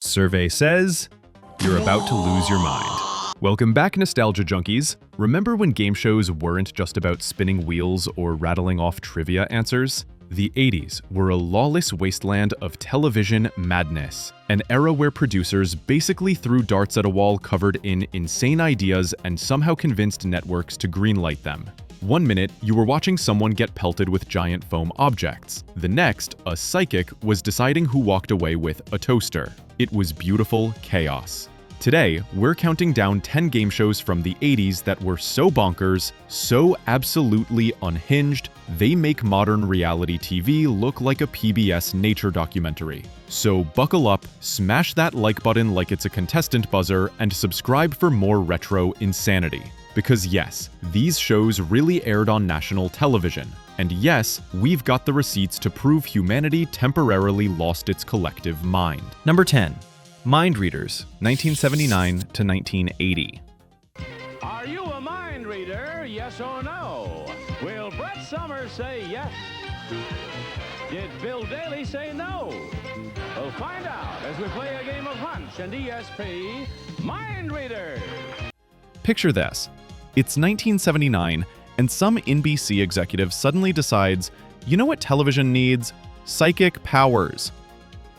Survey says you're about to lose your mind. Welcome back, Nostalgia Junkies. Remember when game shows weren't just about spinning wheels or rattling off trivia answers? The 80s were a lawless wasteland of television madness, an era where producers basically threw darts at a wall covered in insane ideas and somehow convinced networks to greenlight them. One minute, you were watching someone get pelted with giant foam objects. The next, a psychic was deciding who walked away with a toaster. It was beautiful chaos. Today, we're counting down 10 game shows from the 80s that were so bonkers, so absolutely unhinged, they make modern reality TV look like a PBS nature documentary. So buckle up, smash that like button like it's a contestant buzzer, and subscribe for more retro insanity. Because yes, these shows really aired on national television. And yes, we've got the receipts to prove humanity temporarily lost its collective mind. Number 10. Mindreaders, 1979 to 1980. Are you a mind reader, yes or no? Will Brett Summers say yes? Did Bill Daly say no? We'll find out as we play a game of Hunch and ESP Mind Readers. Picture this. It's 1979, and some NBC executive suddenly decides, you know what television needs? Psychic powers.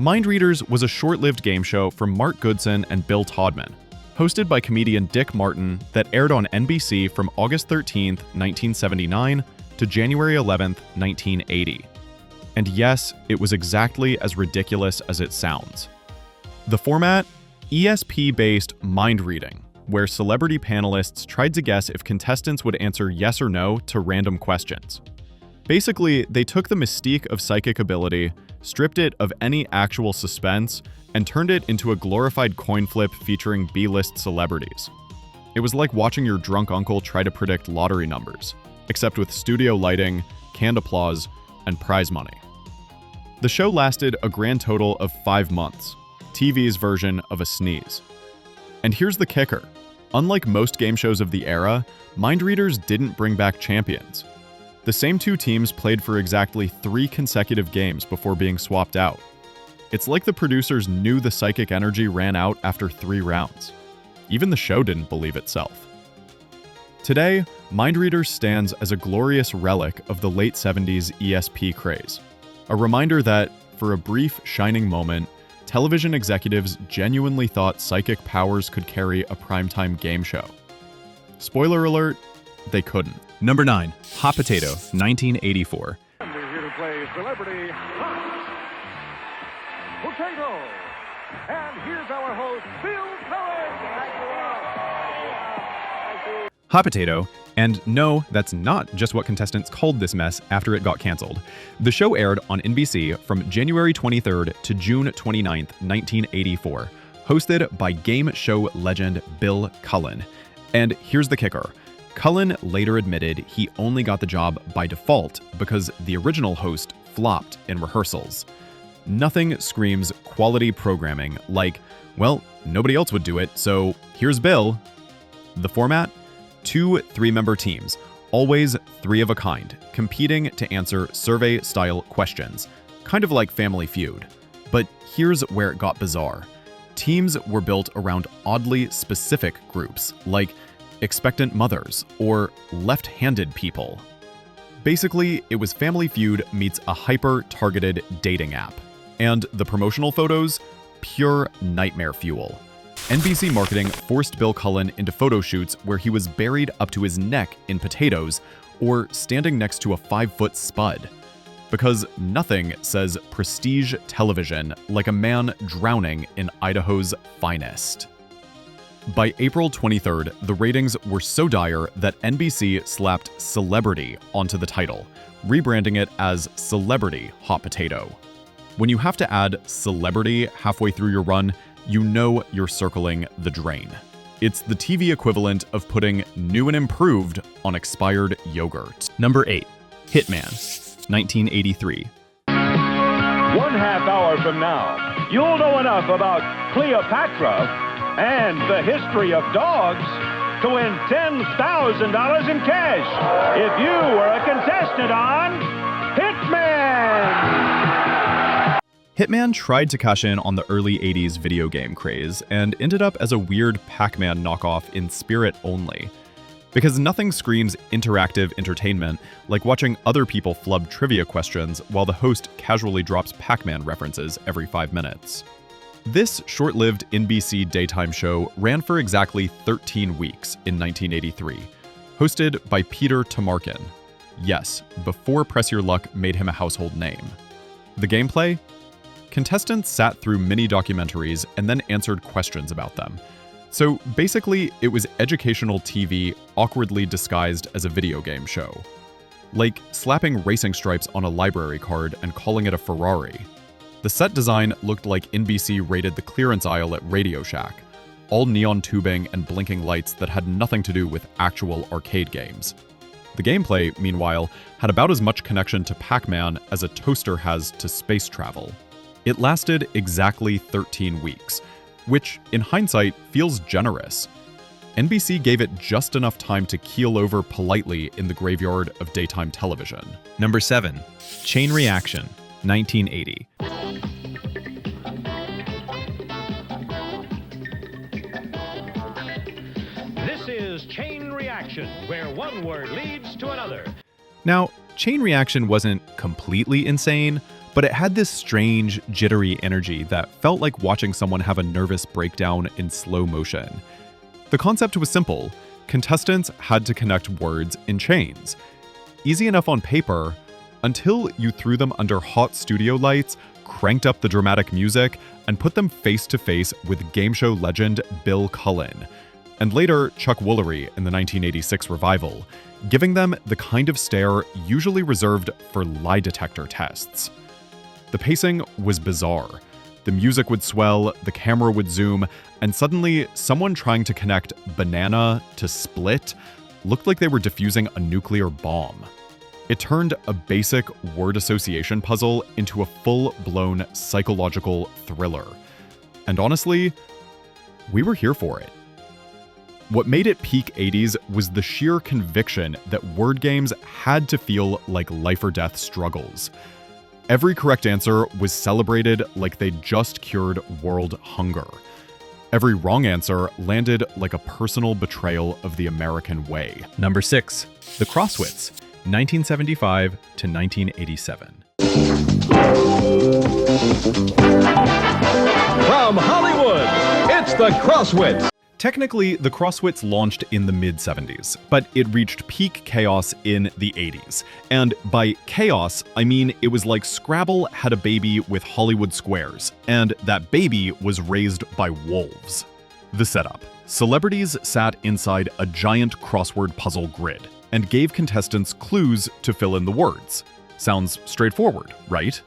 Mindreaders was a short-lived game show from Mark Goodson and Bill Todman, hosted by comedian Dick Martin, that aired on NBC from August 13, 1979 to January 11, 1980. And yes, it was exactly as ridiculous as it sounds. The format? ESP-based mind reading, where celebrity panelists tried to guess if contestants would answer yes or no to random questions. Basically, they took the mystique of psychic ability, stripped it of any actual suspense, and turned it into a glorified coin flip featuring B-list celebrities. It was like watching your drunk uncle try to predict lottery numbers, except with studio lighting, canned applause, and prize money. The show lasted a grand total of 5 months, TV's version of a sneeze. And here's the kicker. Unlike most game shows of the era, Mindreaders didn't bring back champions. The same two teams played for exactly 3 consecutive games before being swapped out. It's like the producers knew the psychic energy ran out after 3 rounds. Even the show didn't believe itself. Today, Mindreaders stands as a glorious relic of the late 70s ESP craze. A reminder that, for a brief, shining moment, television executives genuinely thought psychic powers could carry a primetime game show. Spoiler alert, they couldn't. Number 9. Hot Potato, 1984. We're here to play Celebrity Hot Potato. And here's our host, Bill Cullen. Hot Potato, and no, that's not just what contestants called this mess after it got canceled. The show aired on NBC from January 23rd to June 29th, 1984, hosted by game show legend Bill Cullen. And here's the kicker. Cullen later admitted he only got the job by default because the original host flopped in rehearsals. Nothing screams quality programming like, well, nobody else would do it, so here's Bill. The format? 2 3-member teams, always 3 of a kind, competing to answer survey-style questions, kind of like Family Feud. But here's where it got bizarre. Teams were built around oddly specific groups, like expectant mothers or left-handed people. Basically, it was Family Feud meets a hyper-targeted dating app. And the promotional photos? Pure nightmare fuel. NBC marketing forced Bill Cullen into photo shoots where he was buried up to his neck in potatoes or standing next to a 5-foot spud. Because nothing says prestige television like a man drowning in Idaho's finest. By April 23rd, the ratings were so dire that NBC slapped Celebrity onto the title, rebranding it as Celebrity Hot Potato. When you have to add Celebrity halfway through your run, you know you're circling the drain. It's the TV equivalent of putting new and improved on expired yogurt. Number 8. Hitman, 1983. 1/2 hour from now, you'll know enough about Cleopatra and the history of dogs to win $10,000 in cash if you were a contestant on Hitman. Hitman tried to cash in on the early 80s video game craze and ended up as a weird Pac-Man knockoff in spirit only. Because nothing screams interactive entertainment like watching other people flub trivia questions while the host casually drops Pac-Man references every 5 minutes. This short-lived NBC daytime show ran for exactly 13 weeks in 1983, hosted by Peter Tamarkin. Yes, before Press Your Luck made him a household name. The gameplay? Contestants sat through mini-documentaries and then answered questions about them. So basically, it was educational TV awkwardly disguised as a video game show. Like slapping racing stripes on a library card and calling it a Ferrari. The set design looked like NBC raided the clearance aisle at Radio Shack, all neon tubing and blinking lights that had nothing to do with actual arcade games. The gameplay, meanwhile, had about as much connection to Pac-Man as a toaster has to space travel. It lasted exactly 13 weeks, which, in hindsight, feels generous. NBC gave it just enough time to keel over politely in the graveyard of daytime television. Number 7. Chain Reaction, 1980. This is Chain Reaction, where one word leads to another. Now, Chain Reaction wasn't completely insane, but it had this strange, jittery energy that felt like watching someone have a nervous breakdown in slow motion. The concept was simple. Contestants had to connect words in chains. Easy enough on paper, until you threw them under hot studio lights, cranked up the dramatic music, and put them face to face with game show legend Bill Cullen, and later Chuck Woolery in the 1986 revival, giving them the kind of stare usually reserved for lie detector tests. The pacing was bizarre. The music would swell, the camera would zoom, and suddenly someone trying to connect banana to split looked like they were defusing a nuclear bomb. It turned a basic word association puzzle into a full-blown psychological thriller. And honestly, we were here for it. What made it peak 80s was the sheer conviction that word games had to feel like life or death struggles. Every correct answer was celebrated like they'd just cured world hunger. Every wrong answer landed like a personal betrayal of the American way. Number 6. The Crosswits, 1975 to 1987. From Hollywood, it's the Crosswits. Technically, the Crosswits launched in the mid-70s, but it reached peak chaos in the 80s. And by chaos, I mean it was like Scrabble had a baby with Hollywood squares, and that baby was raised by wolves. The setup. Celebrities sat inside a giant crossword puzzle grid and gave contestants clues to fill in the words. Sounds straightforward, right?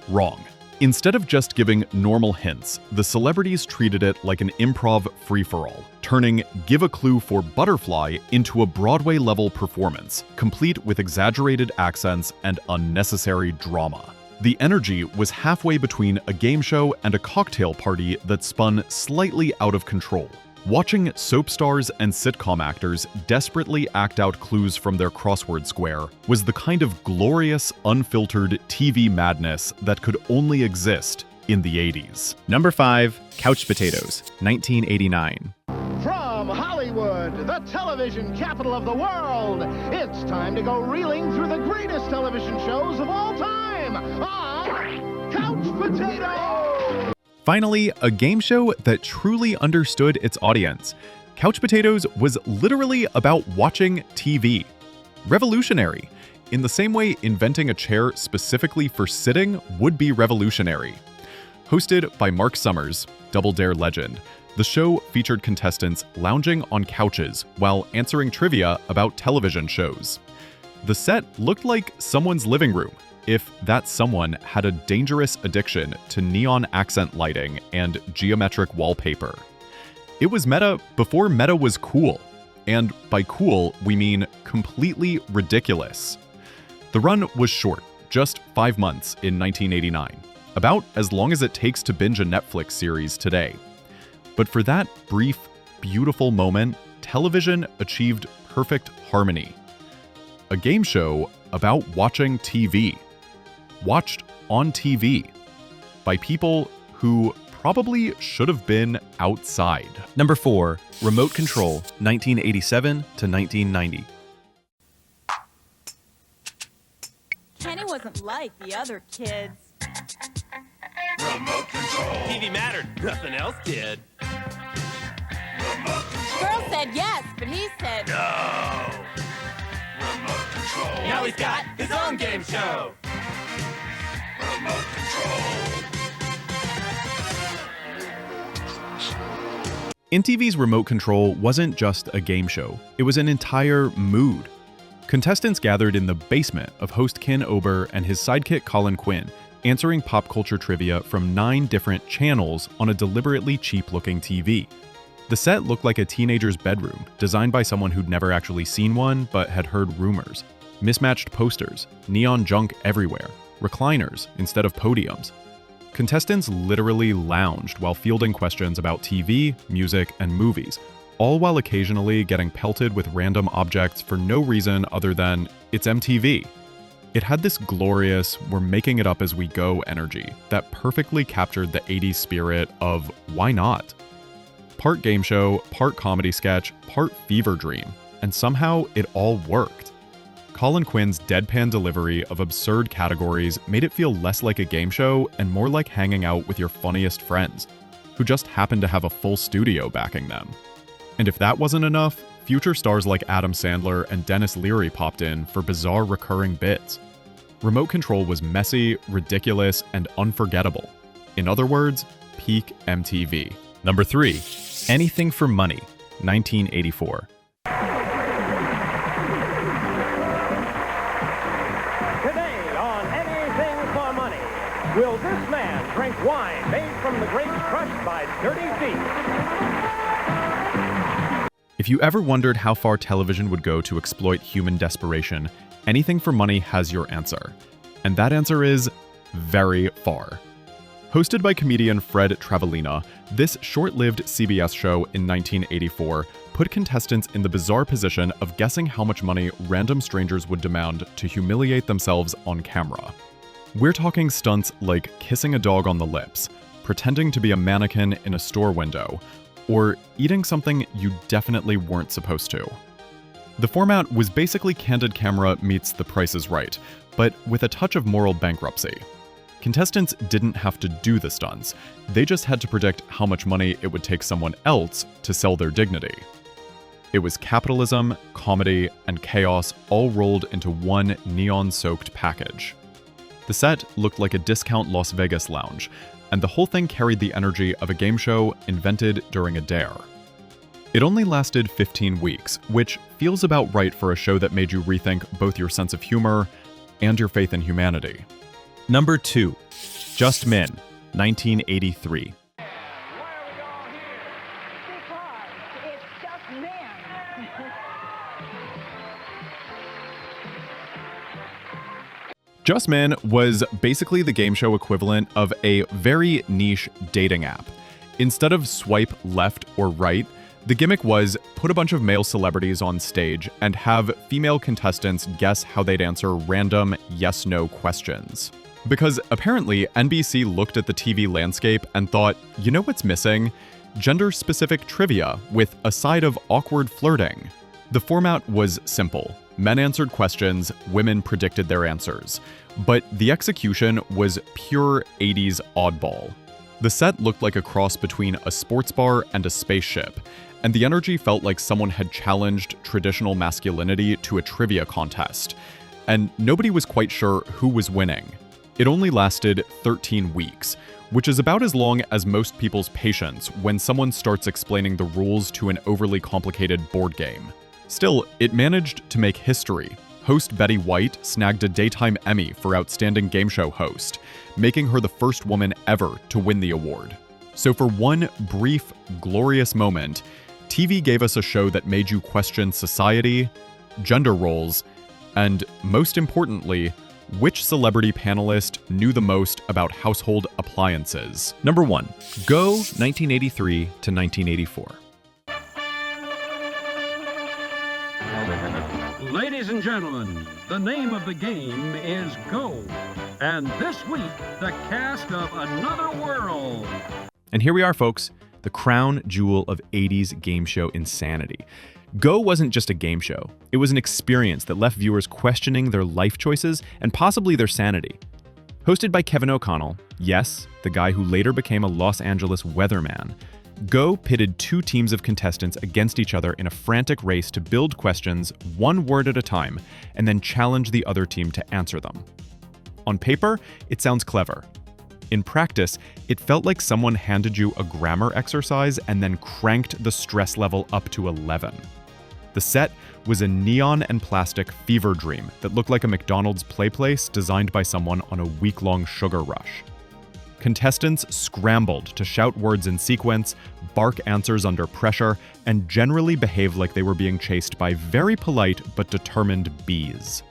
Wrong. Instead of just giving normal hints, the celebrities treated it like an improv free-for-all, turning Give a Clue for Butterfly into a Broadway-level performance, complete with exaggerated accents and unnecessary drama. The energy was halfway between a game show and a cocktail party that spun slightly out of control. Watching soap stars and sitcom actors desperately act out clues from their crossword square was the kind of glorious, unfiltered TV madness that could only exist in the 80s. Number 5. Couch Potatoes, 1989. From Hollywood, the television capital of the world, it's time to go reeling through the greatest television shows of all time on Couch Potatoes! Finally, a game show that truly understood its audience. Couch Potatoes was literally about watching TV. Revolutionary. In the same way inventing a chair specifically for sitting would be revolutionary. Hosted by Mark Summers, Double Dare legend, the show featured contestants lounging on couches while answering trivia about television shows. The set looked like someone's living room, if that someone had a dangerous addiction to neon accent lighting and geometric wallpaper. It was meta before meta was cool. And by cool, we mean completely ridiculous. The run was short, just 5 months in 1989, about as long as it takes to binge a Netflix series today. But for that brief, beautiful moment, television achieved perfect harmony. A game show about watching TV. Watched on TV by people who probably should have been outside. Number 4, Remote Control, 1987 to 1990. Kenny wasn't like the other kids. Remote control. TV mattered, nothing else did. Remote control. Girl said yes, but he said No. Remote control. Now he's got his own game show. Remote control. MTV's Remote Control wasn't just a game show, it was an entire mood. Contestants gathered in the basement of host Ken Ober and his sidekick Colin Quinn, answering pop culture trivia from 9 different channels on a deliberately cheap-looking TV. The set looked like a teenager's bedroom, designed by someone who'd never actually seen one but had heard rumors. Mismatched posters, neon junk everywhere, recliners instead of podiums. Contestants literally lounged while fielding questions about TV, music, and movies, all while occasionally getting pelted with random objects for no reason other than, it's MTV. It had this glorious, we're making it up as we go energy that perfectly captured the 80s spirit of why not? Part game show, part comedy sketch, part fever dream, and somehow it all worked. Colin Quinn's deadpan delivery of absurd categories made it feel less like a game show and more like hanging out with your funniest friends, who just happened to have a full studio backing them. And if that wasn't enough, future stars like Adam Sandler and Dennis Leary popped in for bizarre recurring bits. Remote Control was messy, ridiculous, and unforgettable. In other words, peak MTV. Number 3, Anything for Money, 1984. Today on Anything for Money, will this man drink wine made from the grapes crushed by dirty feet? If you ever wondered how far television would go to exploit human desperation, Anything for Money has your answer. And that answer is very far. Hosted by comedian Fred Travellina, this short-lived CBS show in 1984 put contestants in the bizarre position of guessing how much money random strangers would demand to humiliate themselves on camera. We're talking stunts like kissing a dog on the lips, pretending to be a mannequin in a store window, or eating something you definitely weren't supposed to. The format was basically Candid Camera meets The Price is Right, but with a touch of moral bankruptcy. Contestants didn't have to do the stunts, they just had to predict how much money it would take someone else to sell their dignity. It was capitalism, comedy, and chaos all rolled into one neon-soaked package. The set looked like a discount Las Vegas lounge, and the whole thing carried the energy of a game show invented during a dare. It only lasted 15 weeks, which feels about right for a show that made you rethink both your sense of humor and your faith in humanity. Number 2, Just Men, 1983. Why are we all here? Because it's just men. Just Men was basically the game show equivalent of a very niche dating app. Instead of swipe left or right, the gimmick was put a bunch of male celebrities on stage and have female contestants guess how they'd answer random yes-no questions. Because apparently NBC looked at the TV landscape and thought, you know what's missing? Gender-specific trivia with a side of awkward flirting. The format was simple. Men answered questions, women predicted their answers. But the execution was pure 80s oddball. The set looked like a cross between a sports bar and a spaceship, and the energy felt like someone had challenged traditional masculinity to a trivia contest. And nobody was quite sure who was winning. It only lasted 13 weeks, which is about as long as most people's patience when someone starts explaining the rules to an overly complicated board game. Still, it managed to make history. Host Betty White snagged a Daytime Emmy for Outstanding Game Show Host, making her the first woman ever to win the award. So for one brief, glorious moment, TV gave us a show that made you question society, gender roles, and most importantly, which celebrity panelist knew the most about household appliances? Number 1, Go, 1983 to 1984. Ladies and gentlemen, the name of the game is Go. And this week, the cast of Another World. And here we are, folks, the crown jewel of 80s game show insanity. Go wasn't just a game show. It was an experience that left viewers questioning their life choices and possibly their sanity. Hosted by Kevin O'Connell, yes, the guy who later became a Los Angeles weatherman, Go pitted two teams of contestants against each other in a frantic race to build questions one word at a time and then challenge the other team to answer them. On paper, it sounds clever. In practice, it felt like someone handed you a grammar exercise and then cranked the stress level up to 11. The set was a neon and plastic fever dream that looked like a McDonald's play place designed by someone on a week-long sugar rush. Contestants scrambled to shout words in sequence, bark answers under pressure, and generally behave like they were being chased by very polite but determined bees.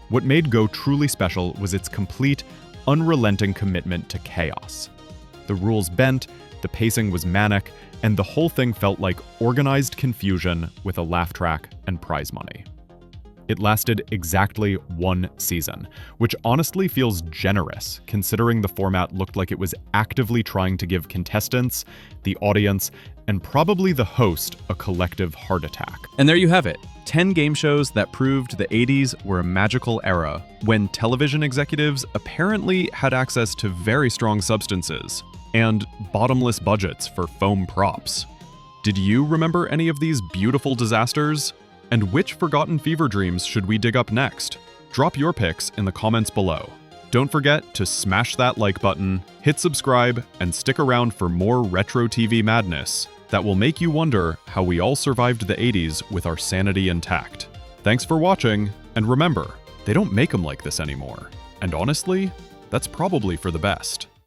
What made Go truly special was its complete, unrelenting commitment to chaos. The rules bent, the pacing was manic, and the whole thing felt like organized confusion with a laugh track and prize money. It lasted exactly one season, which honestly feels generous considering the format looked like it was actively trying to give contestants, the audience, and probably the host a collective heart attack. And there you have it, 10 game shows that proved the 80s were a magical era, when television executives apparently had access to very strong substances and bottomless budgets for foam props. Did you remember any of these beautiful disasters? And which forgotten fever dreams should we dig up next? Drop your picks in the comments below. Don't forget to smash that like button, hit subscribe, and stick around for more retro TV madness that will make you wonder how we all survived the 80s with our sanity intact. Thanks for watching, and remember, they don't make them like this anymore. And honestly, that's probably for the best.